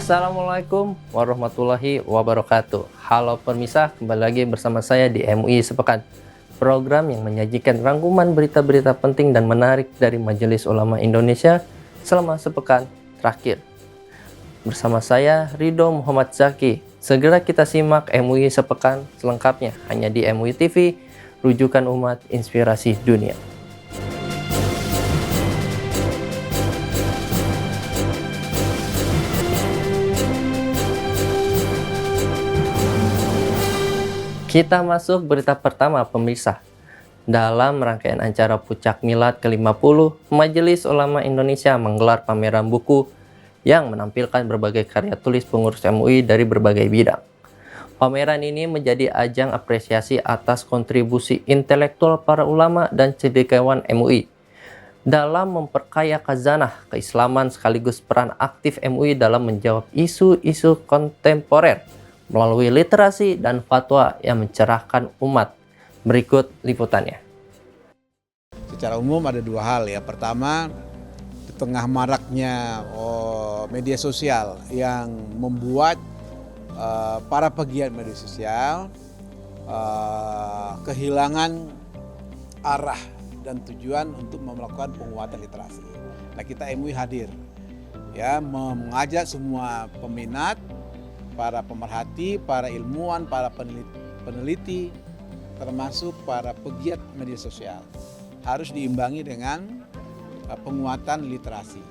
Assalamualaikum warahmatullahi wabarakatuh. Halo pemirsa, kembali lagi bersama saya di MUI Sepekan, program yang menyajikan rangkuman berita-berita penting dan menarik dari Majelis Ulama Indonesia selama sepekan terakhir. Bersama saya Ridho Muhammad Zaki. Segera kita simak MUI Sepekan selengkapnya hanya di MUI TV, rujukan umat inspirasi dunia. Kita masuk berita pertama pemirsa. Dalam rangkaian acara Puncak Milad ke-50, Majelis Ulama Indonesia menggelar pameran buku yang menampilkan berbagai karya tulis pengurus MUI dari berbagai bidang. Pameran ini menjadi ajang apresiasi atas kontribusi intelektual para ulama dan cendekiawan MUI dalam memperkaya khazanah keislaman sekaligus peran aktif MUI dalam menjawab isu-isu kontemporer melalui literasi dan fatwa yang mencerahkan umat. Berikut liputannya. Secara umum ada dua hal ya. Pertama, di tengah maraknya media sosial yang membuat para pegiat media sosial kehilangan arah dan tujuan untuk melakukan penguatan literasi. Nah, kita MUI hadir ya, mengajak semua peminat, para pemerhati, para ilmuwan, para peneliti, termasuk para pegiat media sosial, harus diimbangi dengan penguatan literasi.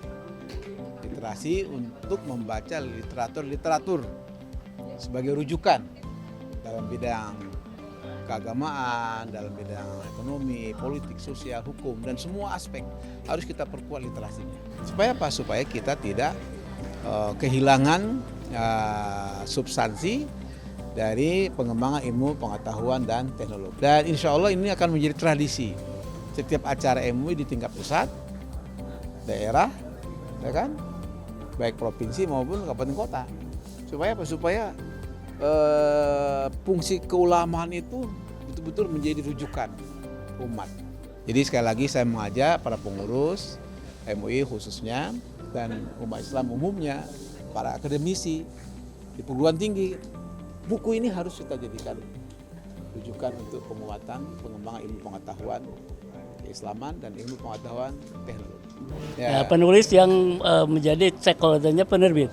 Literasi untuk membaca literatur sebagai rujukan dalam bidang keagamaan, dalam bidang ekonomi, politik, sosial, hukum, dan semua aspek harus kita perkuat literasinya. Supaya apa? Supaya kita tidak kehilangan substansi dari pengembangan ilmu pengetahuan dan teknologi. Dan insya Allah ini akan menjadi tradisi setiap acara MUI di tingkat pusat, daerah, ya kan, baik provinsi maupun kabupaten kota. Supaya apa? Supaya fungsi keulamaan itu betul-betul menjadi rujukan umat. Jadi sekali lagi saya mengajak para pengurus MUI khususnya dan umat Islam umumnya, para akademisi di perguruan tinggi, buku ini harus kita jadikan rujukan untuk pengembangan ilmu pengetahuan keislaman dan ilmu pengetahuan teknologi. Ya, penulis yang menjadi stakeholder-nya penerbit.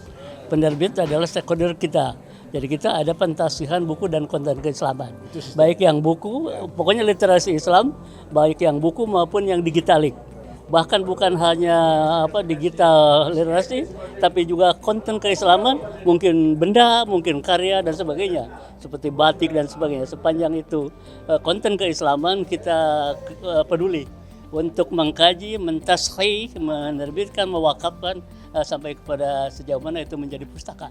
Penerbit adalah stakeholder kita. Jadi kita ada pentasihan buku dan konten keislaman. Baik yang buku, pokoknya literasi Islam, baik yang buku maupun yang digitalik. Bahkan bukan hanya digital literasi, tapi juga konten keislaman, mungkin benda, mungkin karya dan sebagainya, seperti batik dan sebagainya. Sepanjang itu konten keislaman kita peduli untuk mengkaji, mentaskhih, menerbitkan, mewakafkan sampai kepada sejauh mana itu menjadi pustaka.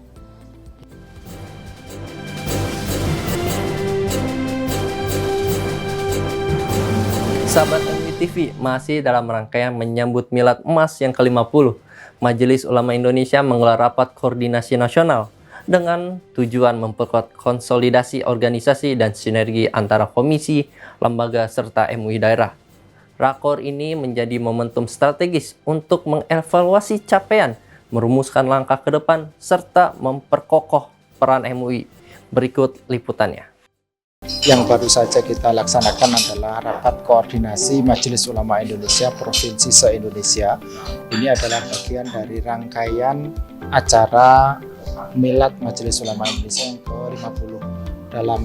Sahabat MUI TV, masih dalam rangkaian menyambut Milad Emas yang ke-50, Majelis Ulama Indonesia menggelar rapat koordinasi nasional dengan tujuan memperkuat konsolidasi organisasi dan sinergi antara komisi, lembaga, serta MUI daerah. Rakor ini menjadi momentum strategis untuk mengevaluasi capaian, merumuskan langkah ke depan, serta memperkokoh peran MUI. Berikut liputannya. Yang baru saja kita laksanakan adalah rapat koordinasi Majelis Ulama Indonesia Provinsi se-Indonesia. Ini adalah bagian dari rangkaian acara Milad Majelis Ulama Indonesia yang ke-50. Dalam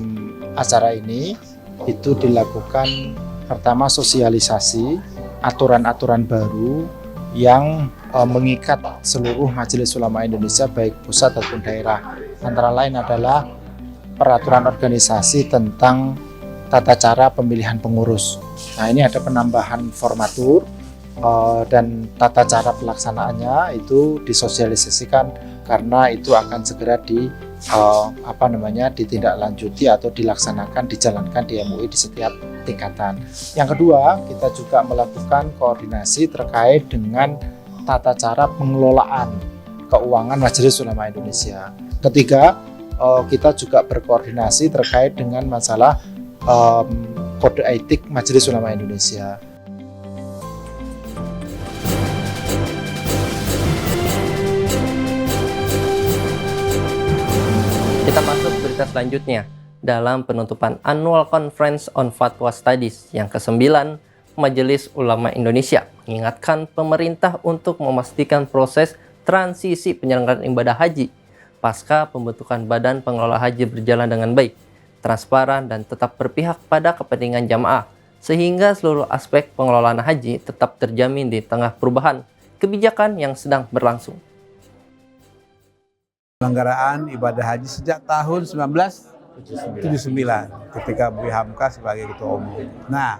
acara ini itu dilakukan pertama sosialisasi aturan-aturan baru yang mengikat seluruh Majelis Ulama Indonesia baik pusat ataupun daerah. Antara lain adalah peraturan organisasi tentang tata cara pemilihan pengurus. Nah, ini ada penambahan formatur dan tata cara pelaksanaannya itu disosialisasikan karena itu akan segera ditindaklanjuti atau dilaksanakan, dijalankan di MUI di setiap tingkatan. Yang kedua, kita juga melakukan koordinasi terkait dengan tata cara pengelolaan keuangan Majelis Ulama Indonesia. Ketiga, kita juga berkoordinasi terkait dengan masalah kode etik Majelis Ulama Indonesia. masuk berita selanjutnya. Dalam penutupan Annual Conference on Fatwa Studies yang ke-9, Majelis Ulama Indonesia mengingatkan pemerintah untuk memastikan proses transisi penyelenggaraan ibadah haji pasca pembentukan Badan Pengelola Haji berjalan dengan baik, transparan, dan tetap berpihak pada kepentingan jamaah, sehingga seluruh aspek pengelolaan haji tetap terjamin di tengah perubahan kebijakan yang sedang berlangsung. Penyelenggaraan ibadah haji sejak tahun 1979 ketika Bu Hamka sebagai Ketua Umum. Nah,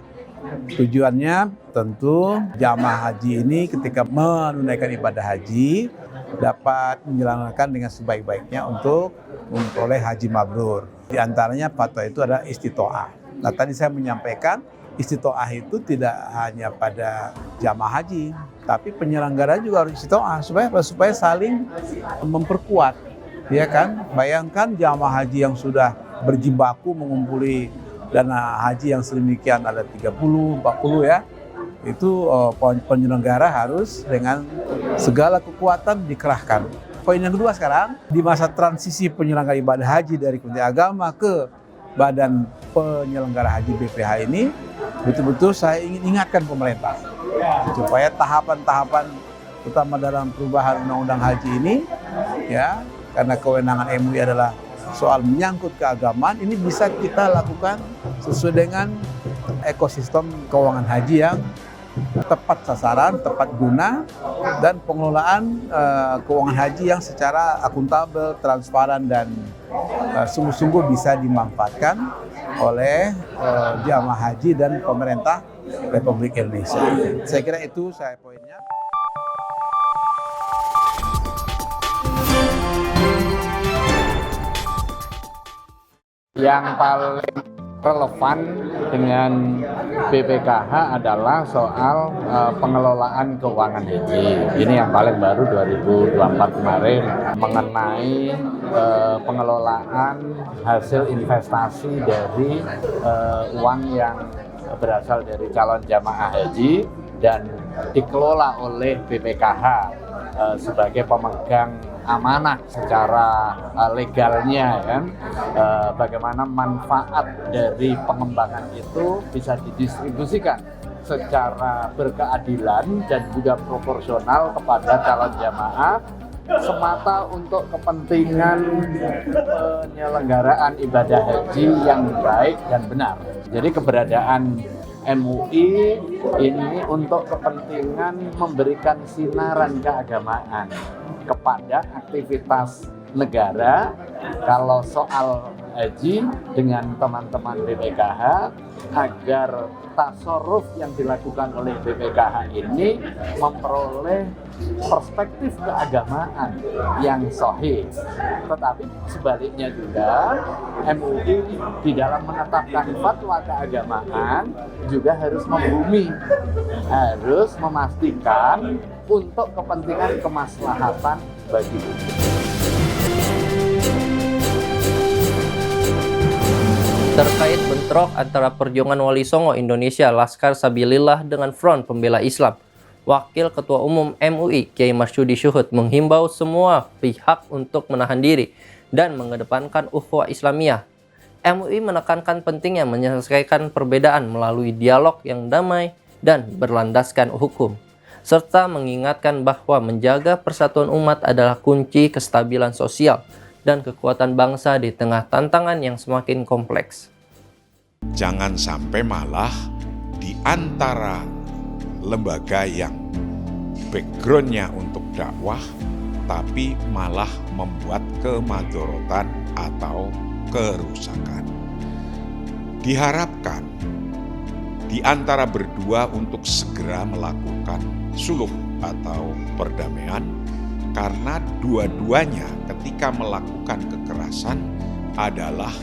tujuannya tentu jamaah haji ini ketika menunaikan ibadah haji dapat menjalankan dengan sebaik-baiknya untuk memperoleh haji mabrur. Di antaranya fatwa itu adalah istitoah. Nah, tadi saya menyampaikan istitoah itu tidak hanya pada jamaah haji, tapi penyelenggara juga harus istitoah supaya saling memperkuat. Ya kan, bayangkan jamaah haji yang sudah berjibaku mengumpuli dana haji yang sedemikian ada 30, 40 ya. Itu penyelenggara harus dengan segala kekuatan dikerahkan. Poin yang kedua sekarang, di masa transisi penyelenggara ibadah haji dari Kementerian Agama ke Badan Penyelenggara Haji BPH ini, betul-betul saya ingin ingatkan pemerintah supaya tahapan-tahapan terutama dalam perubahan undang-undang haji ini ya, karena kewenangan MUI adalah soal menyangkut keagamaan, ini bisa kita lakukan sesuai dengan ekosistem keuangan haji yang tepat sasaran, tepat guna, dan pengelolaan keuangan haji yang secara akuntabel, transparan, dan sungguh-sungguh bisa dimanfaatkan oleh jamaah haji dan pemerintah Republik Indonesia. Saya kira itu poinnya. Yang paling relevan dengan BPKH adalah soal pengelolaan keuangan haji. Ini yang paling baru 2024 kemarin mengenai pengelolaan hasil investasi dari uang yang berasal dari calon jamaah haji dan dikelola oleh BPKH sebagai pemegang amanah secara legalnya kan, bagaimana manfaat dari pengembangan itu bisa didistribusikan secara berkeadilan dan juga proporsional kepada calon jamaah semata untuk kepentingan penyelenggaraan ibadah haji yang baik dan benar. Jadi keberadaan MUI ini untuk kepentingan memberikan sinaran keagamaan kepada aktivitas negara. Kalau soal haji dengan teman-teman BPKH agar tasarruf yang dilakukan oleh BPKH ini memperoleh perspektif keagamaan yang sahih. Tetapi sebaliknya juga MUI di dalam menetapkan fatwa keagamaan juga harus membumi, harus memastikan untuk kepentingan kemaslahatan bagi umat. Terkait bentrok antara Perjuangan Wali Songo Indonesia Laskar Sabilillah dengan Front Pembela Islam, Wakil Ketua Umum MUI Kiai Marsudi Syuhud menghimbau semua pihak untuk menahan diri dan mengedepankan ukhuwah Islamiyah. MUI menekankan pentingnya menyelesaikan perbedaan melalui dialog yang damai dan berlandaskan hukum, serta mengingatkan bahwa menjaga persatuan umat adalah kunci kestabilan sosial dan kekuatan bangsa di tengah tantangan yang semakin kompleks. Jangan sampai malah di antara lembaga yang backgroundnya untuk dakwah, tapi malah membuat kemadorotan atau kerusakan. Diharapkan di antara berdua untuk segera melakukan suluh atau perdamaian, karena dua-duanya ketika melakukan kekerasan adalah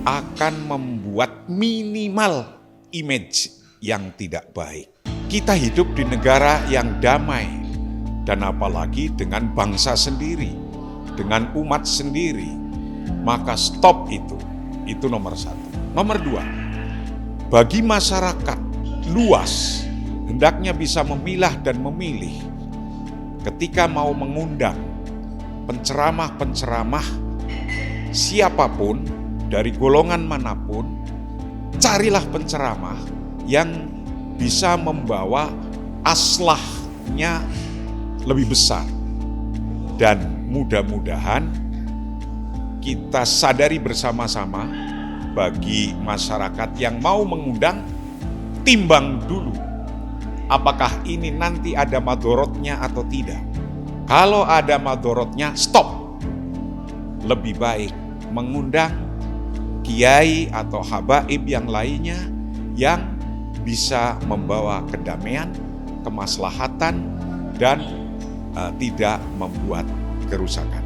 akan membuat minimal image yang tidak baik. Kita hidup di negara yang damai, dan apalagi dengan bangsa sendiri, dengan umat sendiri, maka stop itu nomor satu. Nomor dua, bagi masyarakat luas, hendaknya bisa memilah dan memilih ketika mau mengundang penceramah-penceramah siapapun dari golongan manapun, carilah penceramah yang bisa membawa aslahnya lebih besar. Dan mudah-mudahan kita sadari bersama-sama, bagi masyarakat yang mau mengundang, timbang dulu apakah ini nanti ada madorotnya atau tidak. Kalau ada madorotnya, stop. Lebih baik mengundang kiai atau habaib yang lainnya yang bisa membawa kedamaian, kemaslahatan, dan tidak membuat kerusakan.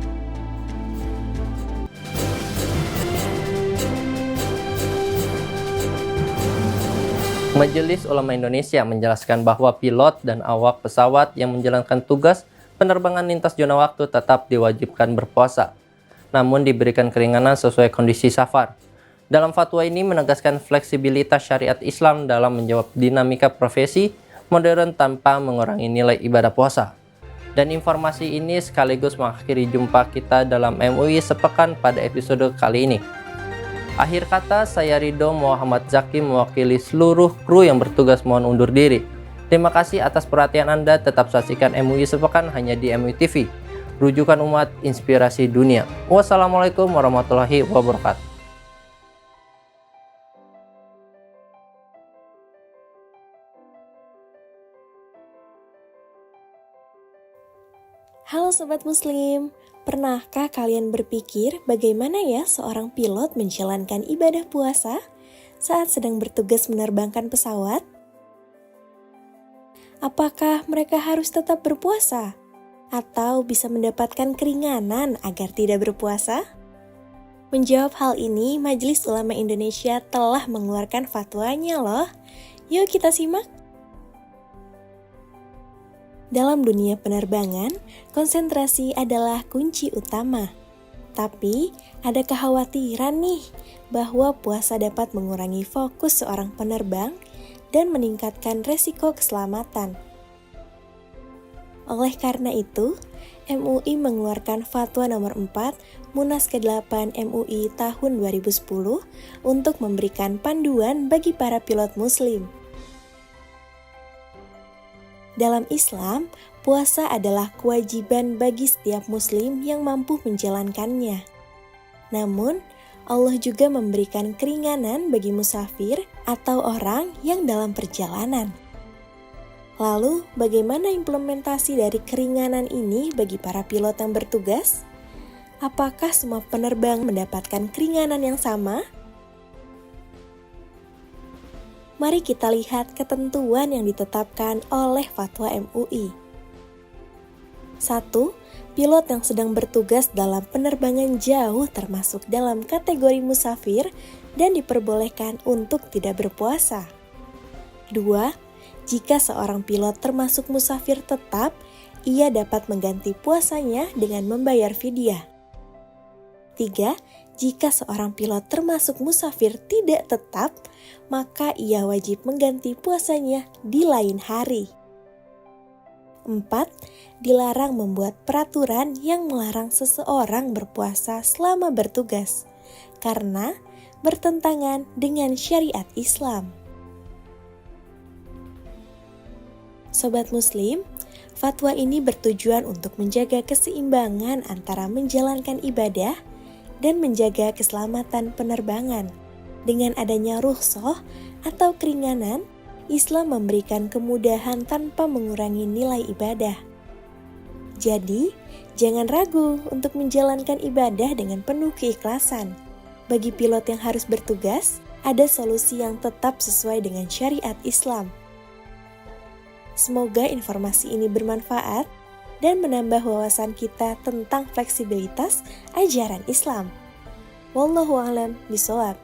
Majelis Ulama Indonesia menjelaskan bahwa pilot dan awak pesawat yang menjalankan tugas penerbangan lintas zona waktu tetap diwajibkan berpuasa, namun diberikan keringanan sesuai kondisi safar. Dalam fatwa ini menegaskan fleksibilitas syariat Islam dalam menjawab dinamika profesi modern tanpa mengurangi nilai ibadah puasa. Dan informasi ini sekaligus mengakhiri jumpa kita dalam MUI sepekan pada episode kali ini. Akhir kata, saya Ridho Muhammad Zaki mewakili seluruh kru yang bertugas mohon undur diri. Terima kasih atas perhatian Anda. Tetap saksikan MUI sepekan hanya di MUI TV. Rujukan umat, inspirasi dunia. Wassalamualaikum warahmatullahi wabarakatuh. Halo Sobat Muslim, pernahkah kalian berpikir bagaimana ya seorang pilot menjalankan ibadah puasa saat sedang bertugas menerbangkan pesawat? Apakah mereka harus tetap berpuasa? Atau bisa mendapatkan keringanan agar tidak berpuasa? Menjawab hal ini, Majelis Ulama Indonesia telah mengeluarkan fatwanya loh. Yuk kita simak. Dalam dunia penerbangan, konsentrasi adalah kunci utama. Tapi, ada kekhawatiran nih bahwa puasa dapat mengurangi fokus seorang penerbang dan meningkatkan resiko keselamatan. Oleh karena itu, MUI mengeluarkan Fatwa nomor 4 Munas ke-8 MUI tahun 2010 untuk memberikan panduan bagi para pilot muslim. Dalam Islam, puasa adalah kewajiban bagi setiap muslim yang mampu menjalankannya. Namun, Allah juga memberikan keringanan bagi musafir atau orang yang dalam perjalanan. Lalu, bagaimana implementasi dari keringanan ini bagi para pilot yang bertugas? Apakah semua penerbang mendapatkan keringanan yang sama? Mari kita lihat ketentuan yang ditetapkan oleh Fatwa MUI. 1. Pilot yang sedang bertugas dalam penerbangan jauh termasuk dalam kategori musafir dan diperbolehkan untuk tidak berpuasa. 2. Jika seorang pilot termasuk musafir tetap, ia dapat mengganti puasanya dengan membayar fidyah. 3. Jika seorang pilot termasuk musafir tidak tetap, maka ia wajib mengganti puasanya di lain hari. 4. Dilarang membuat peraturan yang melarang seseorang berpuasa selama bertugas, karena bertentangan dengan syariat Islam. Sobat Muslim, fatwa ini bertujuan untuk menjaga keseimbangan antara menjalankan ibadah dan menjaga keselamatan penerbangan. Dengan adanya rukhsah atau keringanan, Islam memberikan kemudahan tanpa mengurangi nilai ibadah. Jadi, jangan ragu untuk menjalankan ibadah dengan penuh keikhlasan. Bagi pilot yang harus bertugas, ada solusi yang tetap sesuai dengan syariat Islam. Semoga informasi ini bermanfaat dan menambah wawasan kita tentang fleksibilitas ajaran Islam. Wallahu a'lam bishawab.